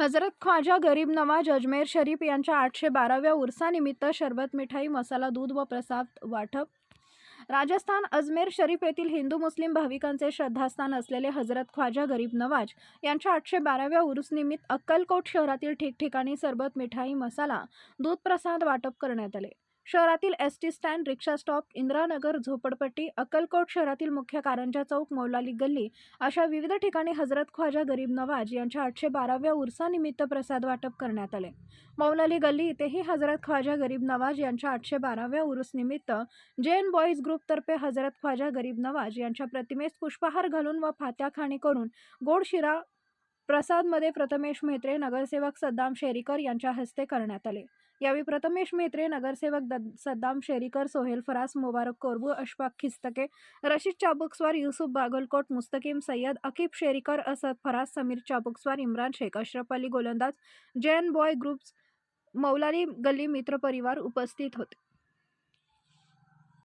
हजरत ख्वाजा गरीब नवाज अजमेर शरीफ यांच्या 812व्या उर्सानिमित्त शरबत मिठाई मसाला दूध व प्रसाद वाटप. राजस्थान अजमेर शरीफ येथील हिंदू मुस्लिम भाविकांचे श्रद्धास्थान असलेले हजरत ख्वाजा गरीब नवाज यांच्या 812व्या उरुसनिमित्त अक्कलकोट शहरातील ठिकठिकाणी सरबत मिठाई मसाला दूध प्रसाद वाटप करण्यात आले. शहरातील एसटी स्टँड, रिक्षा स्टॉप, इंदिरानगर, झोपडपट्टी, अक्कलकोट शहरातील मुख्य कारंजा चौक, मौलाली गल्ली अशा विविध ठिकाणी हजरत ख्वाजा गरीब नवाज यांच्या 812व्या उर्सानिमित्त प्रसाद वाटप करण्यात आले. मौलाली गल्ली इथेही हजरत ख्वाजा गरीब नवाज यांच्या 812व्या उरुसनिमित्त जैन बॉईज ग्रुपतर्फे हजरत ख्वाजा गरीब नवाज यांच्या प्रतिमेस पुष्पहार घालून व फात्याखाणी करून गोड शिरा प्रसादमध्ये प्रथमेश म्हेत्रे, नगरसेवक सद्दाम शेरीकर यांच्या हस्ते करण्यात आले. यावेळी प्रथमेश म्हेत्रे, नगरसेवक सद्दाम शेरीकर, सोहेल फरास, मुबारक कोरबू, अशफाक खिस्तके, रशीद चाबुकस्वार, युसुफ बागलकोट, मुस्तकीम सय्यद, अकीब शेरीकर, असद फरास, समीर चाबुकस्वार, इम्रान शेख, अशरफ अली गोलंदाज, जैन बॉय ग्रुप्स, मौलाली गल्ली मित्र परिवार उपस्थित होते.